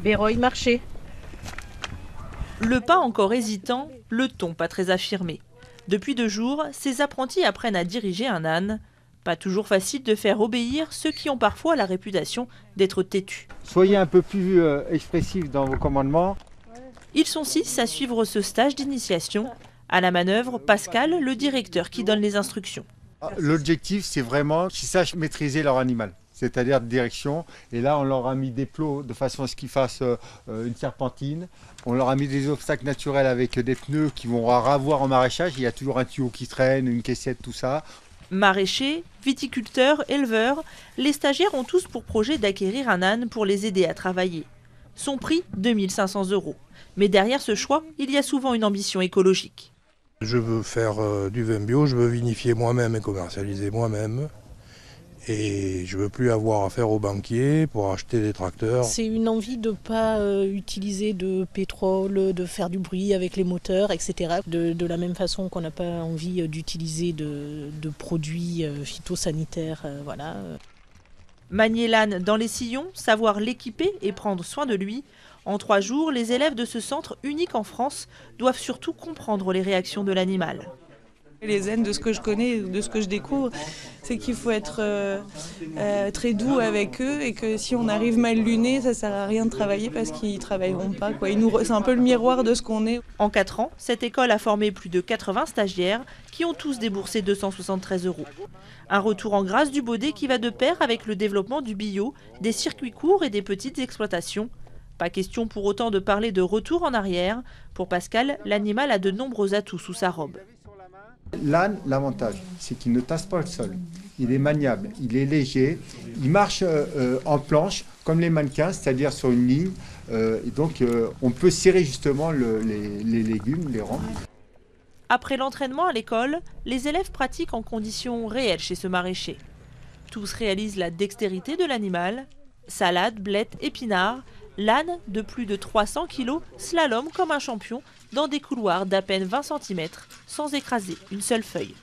Véroï marché. Le pas encore hésitant, le ton pas très affirmé. Depuis 2 jours, ces apprentis apprennent à diriger un âne. Pas toujours facile de faire obéir ceux qui ont parfois la réputation d'être têtus. Soyez un peu plus expressifs dans vos commandements. Ils sont 6 à suivre ce stage d'initiation. À la manœuvre, Pascal, le directeur qui donne les instructions. L'objectif, c'est vraiment qu'ils sachent maîtriser leur animal, c'est-à-dire de direction. Et là, on leur a mis des plots de façon à ce qu'ils fassent une serpentine. On leur a mis des obstacles naturels avec des pneus qui vont avoir en maraîchage. Il y a toujours un tuyau qui traîne, une caissette, tout ça. Maraîchers, viticulteurs, éleveurs, les stagiaires ont tous pour projet d'acquérir un âne pour les aider à travailler. Son prix, 2 500 €. Mais derrière ce choix, il y a souvent une ambition écologique. Je veux faire du vin bio, je veux vinifier moi-même et commercialiser moi-même. Et je ne veux plus avoir affaire aux banquiers pour acheter des tracteurs. C'est une envie de ne pas utiliser de pétrole, de faire du bruit avec les moteurs, etc. De la même façon qu'on n'a pas envie d'utiliser de produits phytosanitaires. Voilà. Manier l'âne dans les sillons, savoir l'équiper et prendre soin de lui. En 3 jours, les élèves de ce centre unique en France doivent surtout comprendre les réactions de l'animal. Les ânes, de ce que je connais, de ce que je découvre, c'est qu'il faut être très doux avec eux et que si on arrive mal luné, ça ne sert à rien de travailler parce qu'ils ne travailleront pas. C'est un peu le miroir de ce qu'on est. En 4 ans, cette école a formé plus de 80 stagiaires qui ont tous déboursé 273 €. Un retour en grâce du Baudet qui va de pair avec le développement du bio, des circuits courts et des petites exploitations. Pas question pour autant de parler de retour en arrière. Pour Pascal, l'animal a de nombreux atouts sous sa robe. L'âne, l'avantage, c'est qu'il ne tasse pas le sol. Il est maniable, il est léger, il marche en planche comme les mannequins, c'est-à-dire sur une ligne. Et donc on peut serrer justement les légumes, les rangs. Après l'entraînement à l'école, les élèves pratiquent en conditions réelles chez ce maraîcher. Tous réalisent la dextérité de l'animal. Salade, blettes, épinards. L'âne, de plus de 300 kg, slalom comme un champion dans des couloirs d'à peine 20 cm, sans écraser une seule feuille.